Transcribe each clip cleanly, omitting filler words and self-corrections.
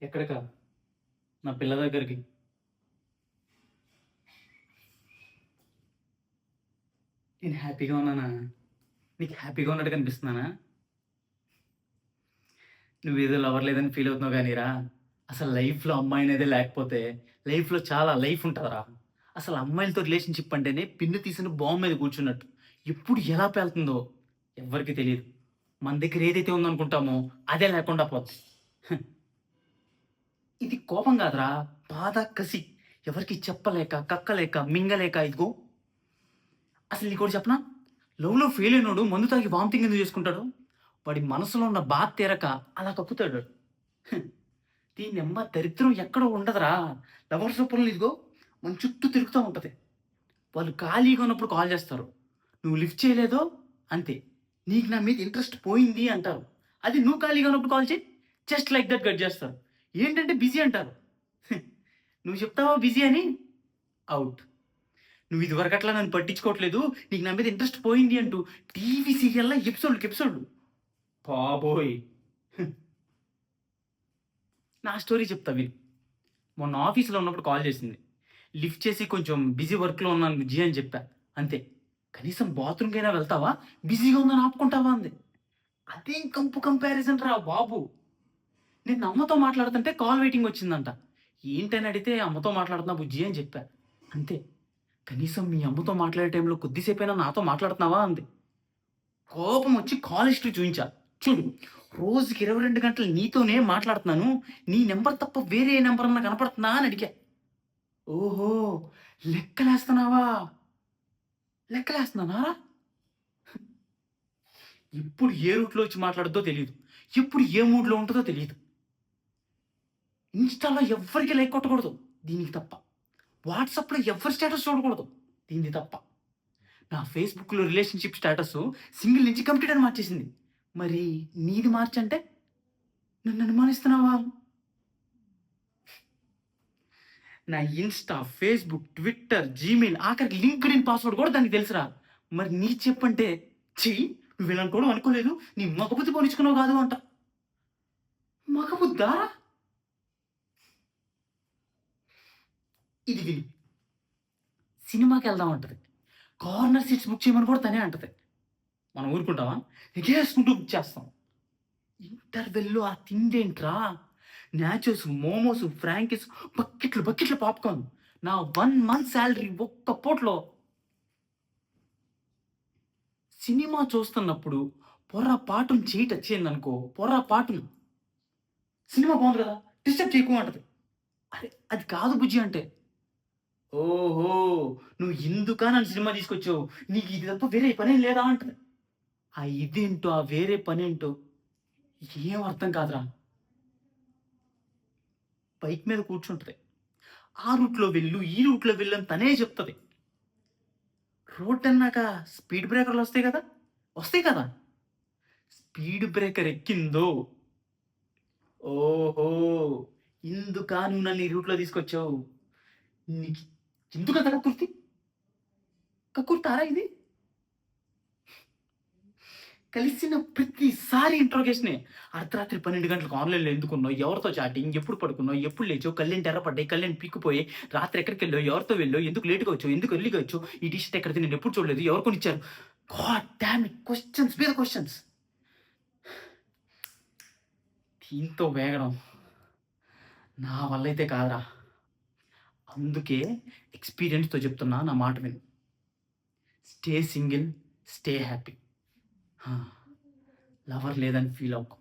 ఎక్కడికా? నా పిల్ల దగ్గరికి. నేను హ్యాపీగా ఉన్నానా? నీకు హ్యాపీగా ఉన్నట్టు కనిపిస్తున్నానా? నువ్వేదో లవర్ లేదని ఫీల్ అవుతున్నావు గానీరా, అసలు లైఫ్‌లో అమ్మాయనేదే లేకపోతే లైఫ్‌లో చాలా లైఫ్ ఉంటదిరా. అసలు అమ్మాయిలతో రిలేషన్‌షిప్ అంటేనే పిన్ను తీసిన బాంబ్ మీద కూర్చున్నట్టు. ఎప్పుడు ఎలా పేలుతుందో ఎవ్వరికీ తెలీదు. మన దగ్గర ఏదైతే ఉందనుకుంటామో అదే లేకుండా పోద్ది. హ్! ఇది కోపం గాదురా, బాధ, కసి. ఎవరికీ చెప్పలేక, కక్కలేక, మింగలేక ఇదిగో అసలు నీకోటి చెప్పనా? లవ్‌లో ఫెయిల్ అయినోడు మందు తాగి వామిటింగ్ ఎందుకు చేసుకుంటాడు? వాడి మనసులో ఉన్న బాధ తీరక అలా కక్కుతాడు. హ్మ్. దీనమ్మ దరిద్రం ఎక్కడో ఉండదురా. లవర్స్ రూపంలో ఇదిగో మన చుట్టూ తిరుగుతా ఉంటది. వాళ్ళు ఖాళీగా ఉన్నప్పుడు కాల్ చేస్తారు. నువ్వు లిఫ్ట్ చేయలేదో అంతే. నీకు నా మీద ఇంట్రెస్ట్ పోయింది అంటారు. అది నువ్వు ఖాళీగా ఉన్నప్పుడు కాల్ చెయి. జస్ట్ లైక్ దట్ కట్ చేస్తారు. ఏంటంటే బిజీ అంటారు. హ్మ్. నువ్వు చెప్తావా బిజీ అని? ఔట్. నువ్వు ఇదివరకట్లా నన్ను పట్టించుకోవట్లేదు. నీకు నా మీద ఇంట్రెస్ట్ పోయింది అంటూ టీవీ సీరియల్‌లా ఎపిసోడ్‌లకి ఎపిసోడ్‌లు. బాబోయ్! హ్మ్. నా స్టోరీ చెప్తా విను. మొన్న ఆఫీస్‌లో ఉన్నప్పుడు కాల్ చేసింది. లిఫ్ట్ చేసి కొంచెం బిజీ వర్క్‌లో ఉన్నాను బుజ్జి అని చెప్పా. అంతే. కనీసం బాత్రూమ్‌కైనా వెళ్తావా? బిజీగా ఉందని ఆపుకుంటావా అంది. అదేం కంపారిజన్ రా బాబు! నేను అమ్మతో మాట్లాడుతుంటే కాల్ వెయిటింగ్ వచ్చిందంట. ఏంటని అడిగితే అమ్మతో మాట్లాడుతున్నా బుజ్జి అని చెప్పా. అంతే. కనీసం మీ అమ్మతో మాట్లాడే టైంలో కొద్దిసేపైనా నాతో మాట్లాడుతున్నావా అంది. కోపం వచ్చి కాల్ హిస్టరీ చూయించా. చూడు, రోజుకి 22 గంటలు నీతోనే మాట్లాడుతున్నాను. నీ నంబర్ తప్ప వేరే ఏ నంబర్ అన్నా కనపడుతుందా అని అడిగా. ఓహో! లెక్కలేస్తున్నావా? లెక్కలేస్తున్నానా? ఎప్పుడు ఏ రూట్‌లో వచ్చి మాట్లాడుద్దో తెలీదు. ఎప్పుడు ఏ మూడ్‌లో ఉంటదో తెలీదు. ఇన్‌స్టాలో ఎవ్వరికీ లైక్ కొట్టకూడదు. దీనికి తప్ప. వాట్సాప్‌లో ఎవ్వరి స్టేటస్ చూడకూడదు. దీనిది తప్ప. నా ఫేస్‌బుక్‌లో రిలేషన్‌షిప్ స్టేటసు సింగిల్ నుంచి కమిటెడ్ అని మార్చేసింది. మరి నీది మార్చంటే నన్ను అనుమానిస్తున్నావా? నా ఇన్‌స్టా, ఫేస్‌బుక్, ట్విట్టర్, జీమెయిల్ ఆఖరికి లింక్డ్ఇన్ పాస్వర్డ్ కూడా దానికి తెలుసురా. మరి నీకు చెప్పంటే ఛీ! నువ్విలాంటోడివి అనుకోలేదు. నీ మగబుద్ధి పోనిచ్చుకున్నావు కాదు అంట. మగబుద్దా? ఇది విను. సినిమాకెళ్దాం అంటది. కార్నర్ సీట్స్ బుక్ చేయమని కూడా తనే అంటది. మనం ఊరుకుంటామా? ఎగేసుకుంటూ బుక్ చేస్తాం. ఇంటర్వెల్‌లో ఆ తిండేంట్రా? నాచోస్, మోమోస్, ఫ్రాంకీస్ బకెట్లు బకెట్ల పాప్‌కార్న్. నా 1 మంత్ సాలరీ ఒక్క పూటలో. సినిమా చూస్తున్నప్పుడు పొర్రపాటున చెయ్యి టచ్ అయిందనుకో, పొర్రపాటున సినిమా బావుంది కదా! డిస్టర్బ్ చేయకు అంటది. అరె! అది కాదు బుజ్జి అంటే. ఓహో! నువ్వు ఇందుకా నన్ను సినిమా తీసుకొచ్చావు. నీకు ఇది తప్ప వేరే పనేం లేదా అంటది. ఆ ఇదేంటో, ఆ వేరే పనేంటో ఏం అర్థం కాదురా. బైక్ మీద కూర్చుంటది. ఆ రూట్‌లో వెళ్ళు, ఈ రూట్‌లో వెళ్ళు అని తనే చెప్తది. రోడ్డన్నాక స్పీడ్ బ్రేకర్‌లొస్తాయి గదా! వస్తాయి కదా! స్పీడ్ బ్రేకర్ ఎక్కిందో, ఓహో! ఇందుకా నువ్వు నన్ను ఈ రూట్‌లో తీసుకొచ్చావు. నీకు ఎందుకంత కక్కుర్తి? కక్కుర్తారా ఇది? కలిసిన ప్రతిసారి ఇంట్రోగేషనే. అర్ధరాత్రి 12 గంటలకు ఆన్‌లైన్‌లో ఎందుకున్నావు? ఎవరితో చాటింగ్? ఎప్పుడు పడుకున్నావు? ఎప్పుడు లేచావు? కళ్ళేంటి ఎర్రపడ్డాయి? కళ్ళేంటి పీక్కుపోయాయి? రాత్రి ఎక్కడికెళ్ళావు? ఎవరితో వెళ్ళావు? ఎందుకు లేట్‌గా వచ్చావు? ఎందుకు ఎర్లీ‌గా వచ్చావు? ఈ టీ షర్ట్ ఎక్కడిది? నేనెప్పుడు చూడలేదు. ఎవరు కొనిచ్చారు? God damn it! క్వెషన్స్ మీద క్వెషన్స్. దీంతో వేగడం నా వల్లైతే కాదురా. అందుకే ఎక్స్‌పీరియన్స్‌తో చెప్తున్నా నా మాట విను. Stay single, stay happy. ఆ! లవర్ లేదని ఫీల్ అవ్వకు.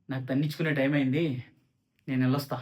నాకు తన్నించుకునే టైం అయింది. నేనెళ్ళొస్తా.